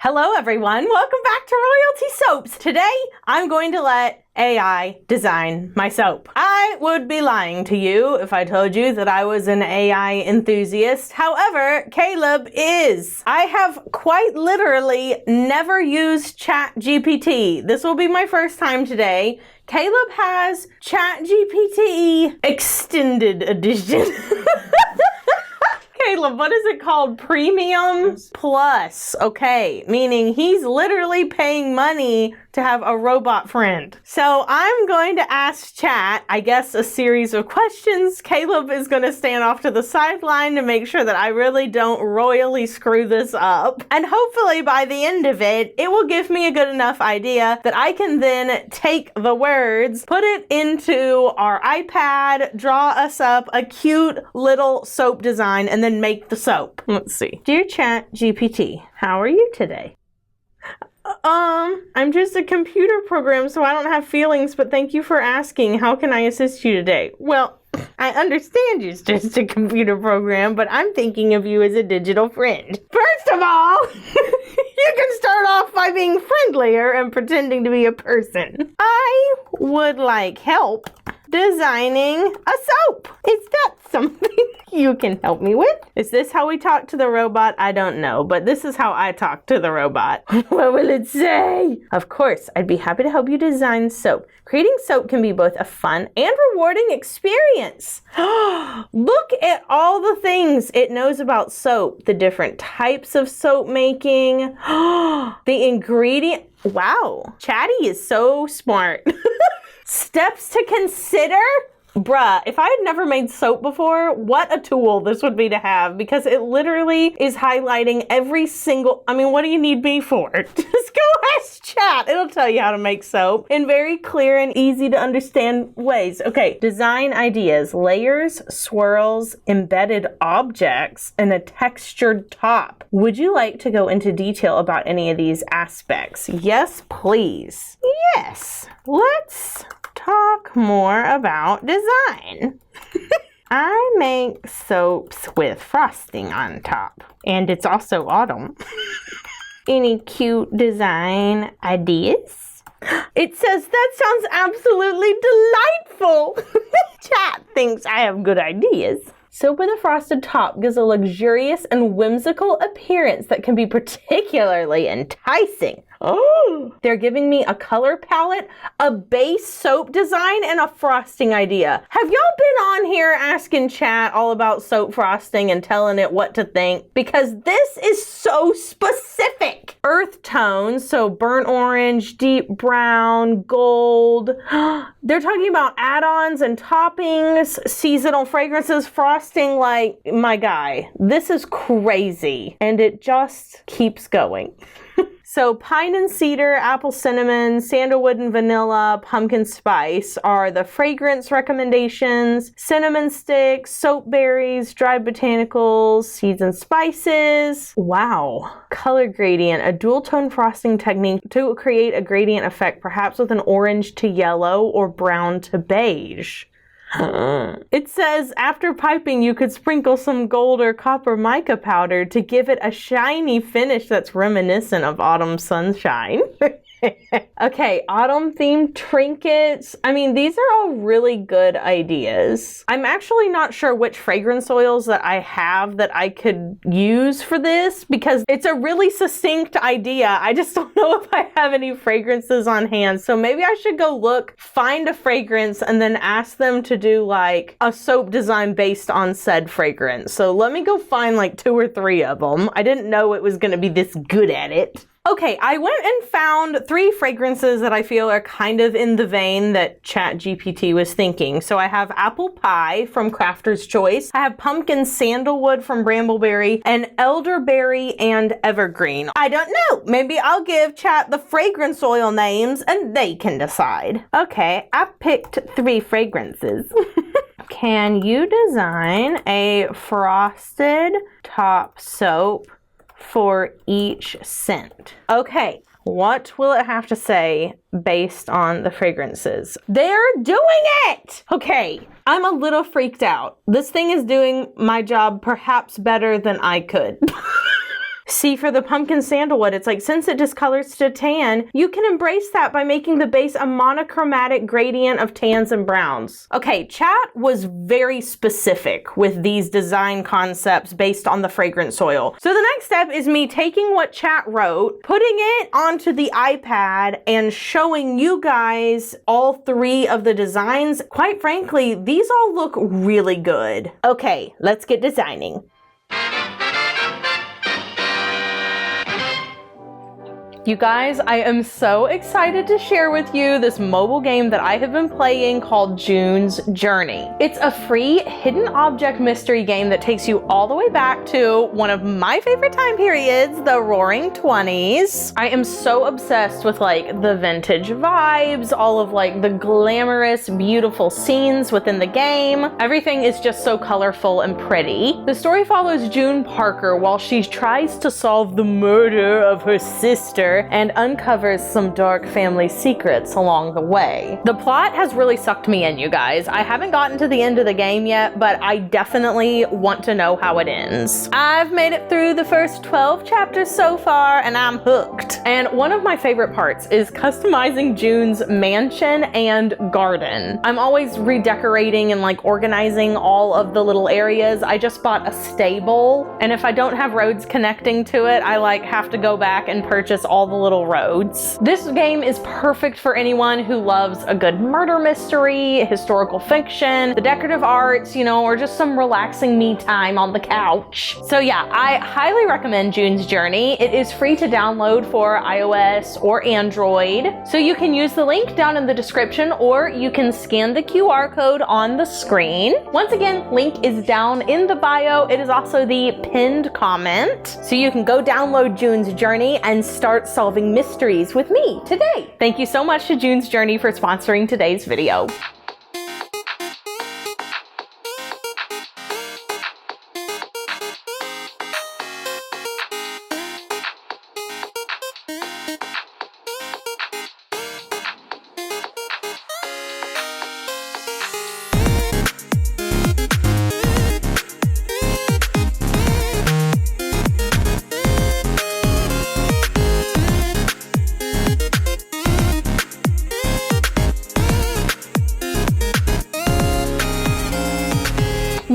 Hello everyone, welcome back to Royalty Soaps. Today, I'm going to let AI design my soap. I would be lying to you if I told you that I was an AI enthusiast. However, Caleb is. I have quite literally never used ChatGPT. This will be my first time today. Caleb has ChatGPT Extended Edition. Caleb, what is it called? Premium Plus. Okay, meaning he's literally paying money to have a robot friend. So I'm going to ask Chat, I guess, a series of questions. Caleb is going to stand off to the sideline to make sure that I really don't royally screw this up. And hopefully by the end of it, it will give me a good enough idea that I can then take the words, put it into our iPad, draw us up a cute little soap design, and then make the soap. Let's see. Dear Chat GPT, how are you today? I'm just a computer program, so I don't have feelings, but thank you for asking. How can I assist you today? Well, I understand you're just a computer program, but I'm thinking of you as a digital friend. First of all, you can start off by being friendlier and pretending to be a person. I would like help designing a soap. Is that something you can help me with? Is this how we talk to the robot? I don't know, but this is how I talk to the robot. What will it say? Of course, I'd be happy to help you design soap. Creating soap can be both a fun and rewarding experience. Look at all the things it knows about soap, the different types of soap making, the ingredient. Wow, Chatty is so smart. Steps to consider? Bruh, if I had never made soap before, what a tool this would be to have, because it literally is highlighting every single, what do you need me for? Just go ask Chat. It'll tell you how to make soap in very clear and easy to understand ways. Okay, design ideas, layers, swirls, embedded objects, and a textured top. Would you like to go into detail about any of these aspects? Yes, please. Yes, let's talk more about design. I make soaps with frosting on top, and it's also autumn. Any cute design ideas? It says that sounds absolutely delightful. Chat thinks I have good ideas. Soap with a frosted top gives a luxurious and whimsical appearance that can be particularly enticing. Oh, they're giving me a color palette, a base soap design, and a frosting idea. Have y'all been on here asking Chat all about soap frosting and telling it what to think? Because this is so specific. Earth tones, so burnt orange, deep brown, gold. They're talking about add-ons and toppings, seasonal fragrances, frosting, like, my guy. This is crazy. And it just keeps going. So pine and cedar, apple cinnamon, sandalwood and vanilla, pumpkin spice are the fragrance recommendations. Cinnamon sticks, soap berries, dried botanicals, seeds and spices. Wow. Color gradient, a dual tone frosting technique to create a gradient effect, perhaps with an orange to yellow or brown to beige. It says after piping you could sprinkle some gold or copper mica powder to give it a shiny finish that's reminiscent of autumn sunshine. Okay, autumn themed trinkets. These are all really good ideas. I'm actually not sure which fragrance oils that I have that I could use for this, because it's a really succinct idea. I just don't know if I have any fragrances on hand. So maybe I should go look, find a fragrance, and then ask them to do like a soap design based on said fragrance. So let me go find like 2 or 3 of them. I didn't know it was gonna be this good at it. Okay, I went and found 3 fragrances that I feel are kind of in the vein that ChatGPT was thinking. So I have apple pie from Crafter's Choice. I have pumpkin sandalwood from Brambleberry, and elderberry and evergreen. I don't know. Maybe I'll give Chat the fragrance oil names and they can decide. Okay, I picked 3 fragrances. Can you design a frosted top soap for each scent? Okay, what will it have to say based on the fragrances? They're doing it! Okay, I'm a little freaked out. This thing is doing my job perhaps better than I could. See, for the pumpkin sandalwood, it's like since it discolors to tan, you can embrace that by making the base a monochromatic gradient of tans and browns. Okay, chat was very specific with these design concepts based on the fragrance oil. So the next step is me taking what chat wrote, putting it onto the iPad, and showing you guys all three of the designs. Quite frankly, these all look really good. Okay, let's get designing. You guys, I am so excited to share with you this mobile game that I have been playing called June's Journey. It's a free hidden object mystery game that takes you all the way back to one of my favorite time periods, the Roaring 20s. I am so obsessed with like the vintage vibes, all of like the glamorous, beautiful scenes within the game. Everything is just so colorful and pretty. The story follows June Parker while she tries to solve the murder of her sister and uncovers some dark family secrets along the way. The plot has really sucked me in, you guys. I haven't gotten to the end of the game yet, but I definitely want to know how it ends. I've made it through the first 12 chapters so far, and I'm hooked. And one of my favorite parts is customizing June's mansion and garden. I'm always redecorating and like organizing all of the little areas. I just bought a stable, and if I don't have roads connecting to it, I like have to go back and purchase all the little roads. This game is perfect for anyone who loves a good murder mystery, historical fiction, the decorative arts, you know, or just some relaxing me time on the couch. So yeah, I highly recommend June's Journey. It is free to download for iOS or Android. So you can use the link down in the description, or you can scan the QR code on the screen. Once again, link is down in the bio. It is also the pinned comment. So you can go download June's Journey and start solving mysteries with me today. Thank you so much to June's Journey for sponsoring today's video.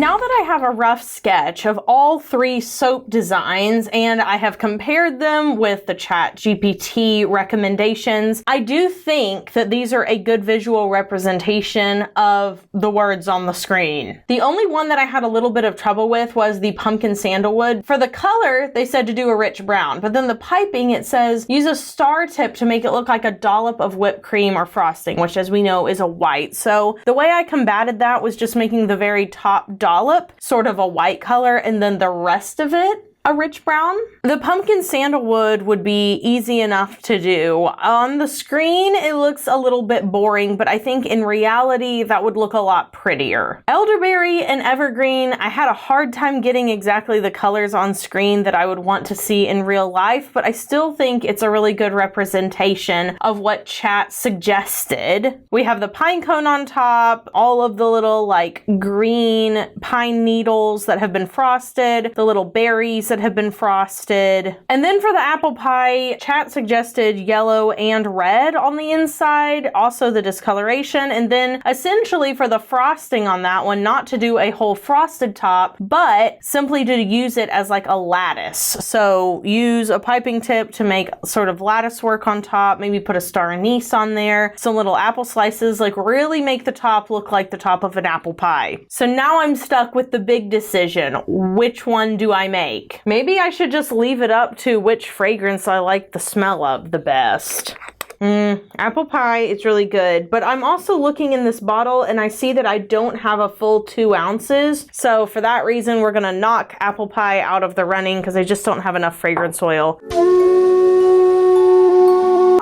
Now that I have a rough sketch of all three soap designs and I have compared them with the ChatGPT recommendations, I do think that these are a good visual representation of the words on the screen. The only one that I had a little bit of trouble with was the pumpkin sandalwood. For the color, they said to do a rich brown, but then the piping, it says use a star tip to make it look like a dollop of whipped cream or frosting, which as we know is a white. So the way I combated that was just making the very top dollop sort of a white color and then the rest of it a rich brown. The pumpkin sandalwood would be easy enough to do. On the screen, it looks a little bit boring, but I think in reality, that would look a lot prettier. Elderberry and evergreen, I had a hard time getting exactly the colors on screen that I would want to see in real life, but I still think it's a really good representation of what chat suggested. We have the pine cone on top, all of the little like green pine needles that have been frosted, the little berries that have been frosted. And then for the apple pie, chat suggested yellow and red on the inside, also the discoloration. And then essentially for the frosting on that one, not to do a whole frosted top, but simply to use it as like a lattice. So use a piping tip to make sort of lattice work on top, maybe put a star anise on there, some little apple slices, like really make the top look like the top of an apple pie. So now I'm stuck with the big decision. Which one do I make? Maybe I should just leave it up to which fragrance I like the smell of the best. Apple pie, it's really good. But I'm also looking in this bottle and I see that I don't have a full 2 ounces. So for that reason, we're gonna knock apple pie out of the running because I just don't have enough fragrance oil.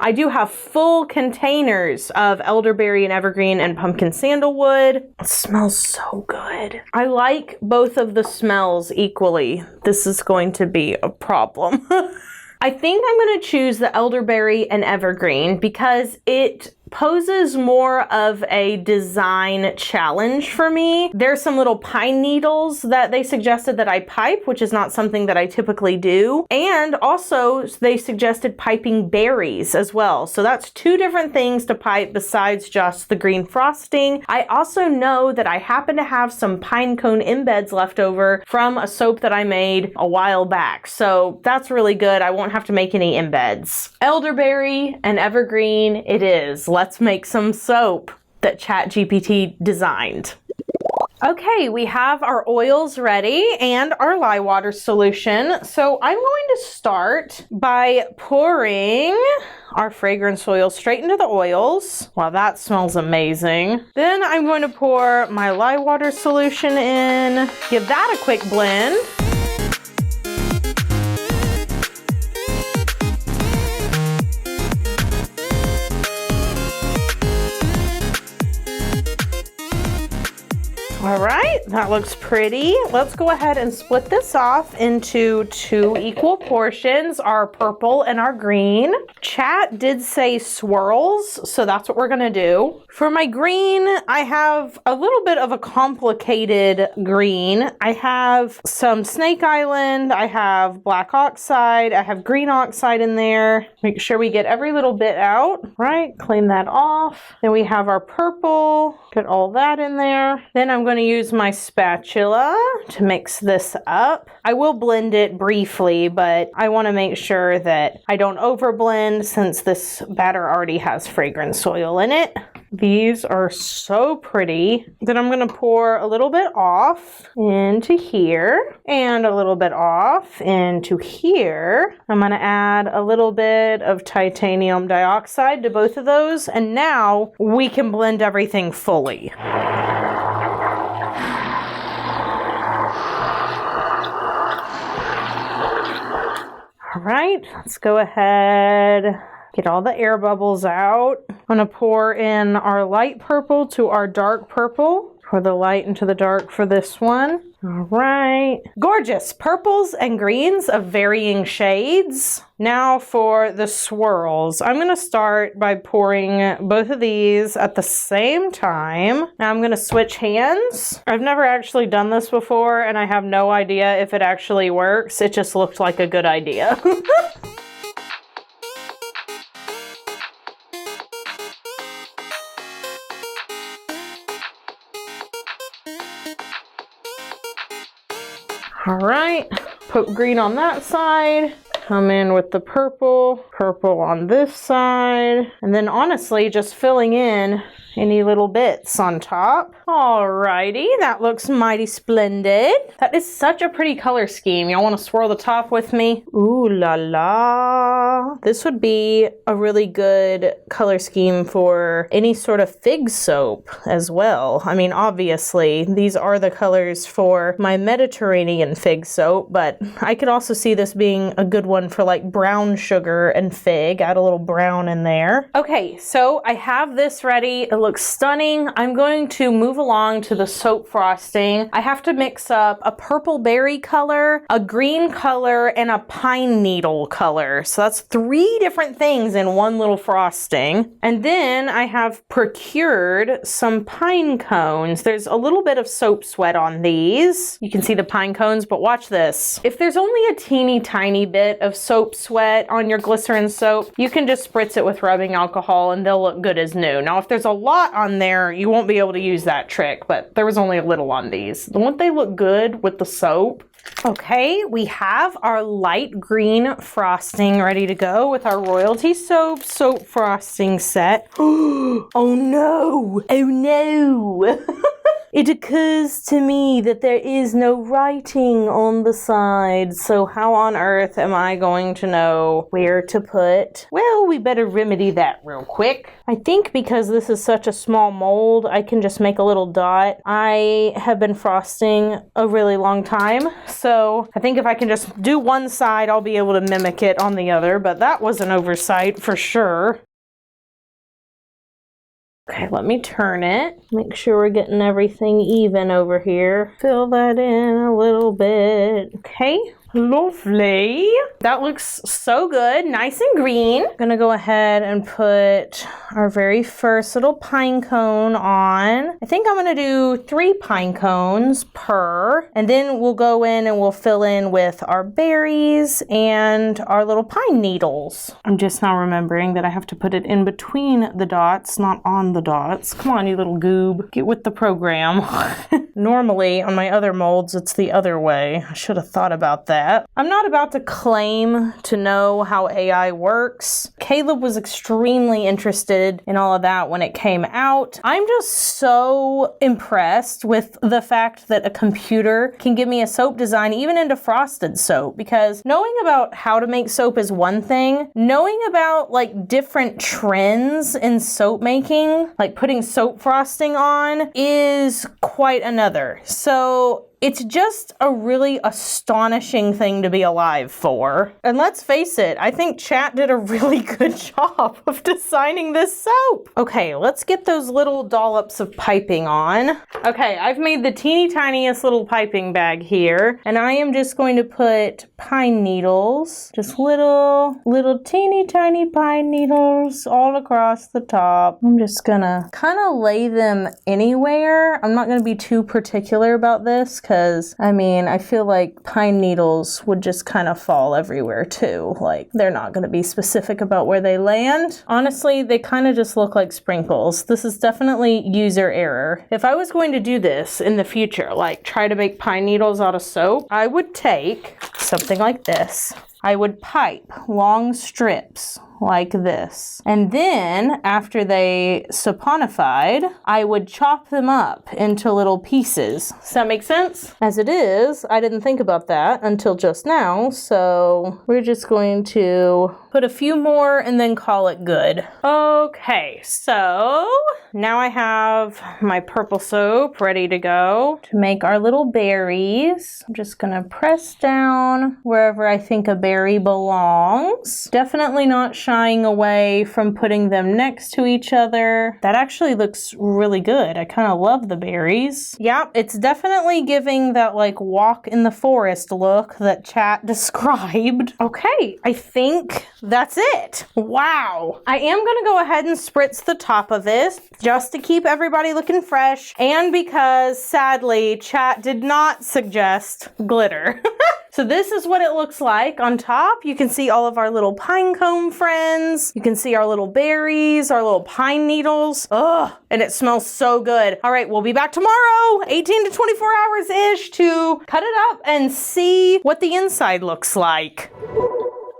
I do have full containers of elderberry and evergreen and pumpkin sandalwood. It smells so good. I like both of the smells equally. This is going to be a problem. I think I'm going to choose the elderberry and evergreen because it poses more of a design challenge for me. There's some little pine needles that they suggested that I pipe, which is not something that I typically do. And also they suggested piping berries as well. So that's two different things to pipe besides just the green frosting. I also know that I happen to have some pine cone embeds left over from a soap that I made a while back. So that's really good. I won't have to make any embeds. Elderberry and evergreen it is. Let's make some soap that ChatGPT designed. Okay, we have our oils ready and our lye water solution. So I'm going to start by pouring our fragrance oil straight into the oils. Wow, that smells amazing. Then I'm going to pour my lye water solution in, give that a quick blend. All right, that looks pretty. Let's go ahead and split this off into 2 equal portions, our purple and our green. Chat did say swirls, so that's what we're gonna do. For my green, I have a little bit of a complicated green. I have some Snake Island, I have black oxide, I have green oxide in there. Make sure we get every little bit out, right? Clean that off. Then we have our purple, get all that in there. Then I'm going to use my spatula to mix this up. I will blend it briefly, but I want to make sure that I don't overblend since this batter already has fragrance oil in it. These are so pretty. Then I'm going to pour a little bit off into here and a little bit off into here. I'm going to add a little bit of titanium dioxide to both of those, and now we can blend everything fully. All right, let's go ahead, get all the air bubbles out. I'm gonna pour in our light purple to our dark purple. Pour the light into the dark for this one. All right. Gorgeous purples and greens of varying shades. Now for the swirls. I'm gonna start by pouring both of these at the same time. Now I'm gonna switch hands. I've never actually done this before and I have no idea if it actually works. It just looked like a good idea. All right, put green on that side, come in with the purple, purple on this side, and then honestly just filling in any little bits on top. Alrighty, that looks mighty splendid. That is such a pretty color scheme. Y'all want to swirl the top with me? Ooh la la. This would be a really good color scheme for any sort of fig soap as well. I mean, obviously, these are the colors for my Mediterranean fig soap, but I could also see this being a good one for like brown sugar and fig. Add a little brown in there. Okay, so I have this ready. It looks stunning. I'm going to move along to the soap frosting. I have to mix up a purple berry color, a green color, and a pine needle color. So that's 3 different things in one little frosting. And then I have procured some pine cones. There's a little bit of soap sweat on these. You can see the pine cones, but watch this. If there's only a teeny tiny bit of soap sweat on your glycerin soap, you can just spritz it with rubbing alcohol and they'll look good as new. Now, if there's a lot on there, you won't be able to use that trick, but there was only a little on these. Won't they look good with the soap? Okay, we have our light green frosting ready to go with our Royalty soap frosting set. Oh no! Oh no! It occurs to me that there is no writing on the side, so how on earth am I going to know where to put? Well, we better remedy that real quick. I think because this is such a small mold, I can just make a little dot. I have been frosting a really long time, so I think if I can just do one side, I'll be able to mimic it on the other, but that was an oversight for sure. Okay, let me turn it. Make sure we're getting everything even over here. Fill that in a little bit. Okay, Lovely. That looks so good, nice and green. Gonna go ahead and put our very first little pine cone on. I think I'm gonna do 3 pine cones per, and then we'll go in and we'll fill in with our berries and our little pine needles. I'm just now remembering that I have to put it in between the dots, not on the dots. Come on, you little goob. Get with the program. Normally, on my other molds, it's the other way. I should have thought about that. I'm not about to claim to know how AI works. Caleb was extremely interested in all of that when it came out. I'm just so impressed with the fact that a computer can give me a soap design even into frosted soap, because knowing about how to make soap is one thing. Knowing about like different trends in soap making, like putting soap frosting on, is quite another. So it's just a really astonishing thing to be alive for. And let's face it, I think chat did a really good job of designing this soap. Okay, let's get those little dollops of piping on. Okay, I've made the teeny tiniest little piping bag here, and I am just going to put pine needles, just little teeny tiny pine needles all across the top. I'm just gonna kind of lay them anywhere. I'm not gonna be too particular about this, because I mean, I feel like pine needles would just kind of fall everywhere too. Like, they're not going to be specific about where they land. Honestly, they kind of just look like sprinkles. This is definitely user error. If I was going to do this in the future, like try to make pine needles out of soap, I would take something like this. I would pipe long strips like this. And then after they saponified, I would chop them up into little pieces. Does that make sense? As it is, I didn't think about that until just now, so we're just going to put a few more and then call it good. Okay, so now I have my purple soap ready to go to make our little berries. I'm just gonna press down wherever I think a berry belongs. Definitely not shying away from putting them next to each other. That actually looks really good. I kind of love the berries. Yeah, it's definitely giving that like walk in the forest look that chat described. Okay, I think that's it. Wow. I am gonna go ahead and spritz the top of this just to keep everybody looking fresh, and because sadly chat did not suggest glitter. So this is what it looks like on top. You can see all of our little pine cone friends. You can see our little berries, our little pine needles. Ugh, and it smells so good. All right, we'll be back tomorrow, 18 to 24 hours-ish, to cut it up and see what the inside looks like.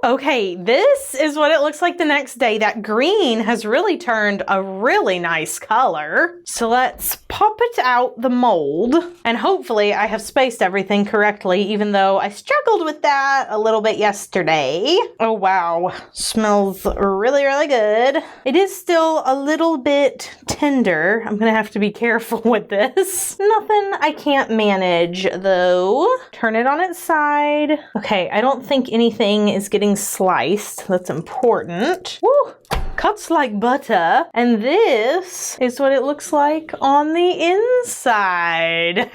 Okay, this is what it looks like the next day. That green has really turned a really nice color. So let's pop it out the mold, and hopefully I have spaced everything correctly, even though I struggled with that a little bit yesterday. Oh wow, smells really, really good. It is still a little bit tender. I'm gonna have to be careful with this. Nothing I can't manage though. Turn it on its side. Okay, I don't think anything is getting sliced. That's important. Woo! Cuts like butter. And this is what it looks like on the inside.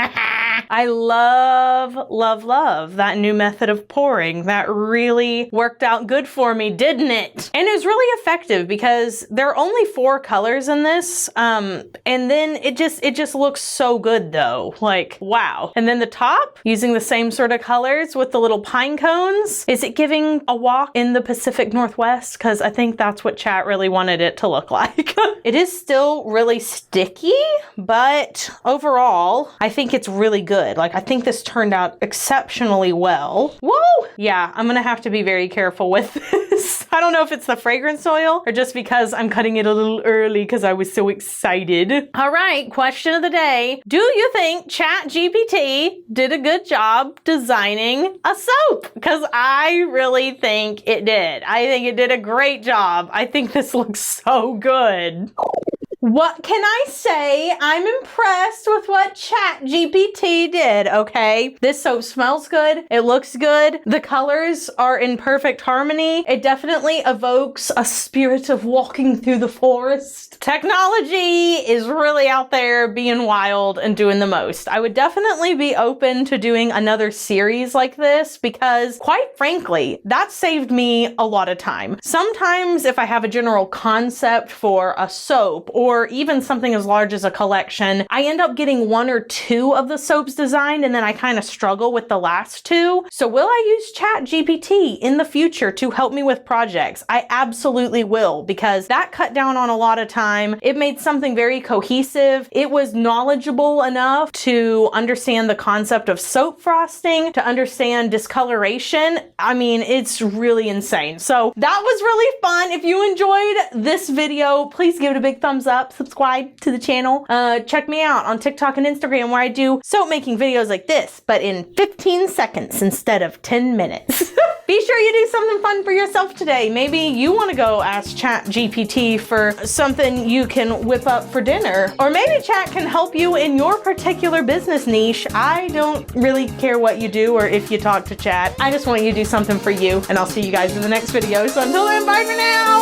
I love, love, love that new method of pouring. That really worked out good for me, didn't it? And it was really effective because there are only 4 colors in this. And then it just looks so good though. Like, wow. And then the top, using the same sort of colors with the little pine cones. Is it giving a walk in the Pacific Northwest? Because I think that's what chat really wanted it to look like. It is still really sticky, but overall, I think it's really good. Like, I think this turned out exceptionally well. Whoa! Yeah, I'm gonna have to be very careful with this. I don't know if it's the fragrance oil or just because I'm cutting it a little early because I was so excited. All right, question of the day. Do you think ChatGPT did a good job designing a soap? Because I really think it did. I think it did a great job. I think this looks so good. What can I say? I'm impressed with what ChatGPT did, okay? This soap smells good. It looks good. The colors are in perfect harmony. It definitely evokes a spirit of walking through the forest. Technology is really out there being wild and doing the most. I would definitely be open to doing another series like this because, quite frankly, that saved me a lot of time. Sometimes if I have a general concept for a soap or even something as large as a collection, I end up getting one or two of the soaps designed and then I kind of struggle with the last two. So will I use ChatGPT in the future to help me with projects? I absolutely will, because that cut down on a lot of time. It made something very cohesive. It was knowledgeable enough to understand the concept of soap frosting, to understand discoloration. I mean, it's really insane. So that was really fun. If you enjoyed this video, please give it a big thumbs up, subscribe to the channel. Check me out on TikTok and Instagram where I do soap making videos like this, but in 15 seconds instead of 10 minutes. Be sure you do something fun for yourself today. Maybe you want to go ask ChatGPT for something you can whip up for dinner. Or maybe Chat can help you in your particular business niche. I don't really care what you do or if you talk to Chat. I just want you to do something for you. And I'll see you guys in the next video. So until then, bye for now.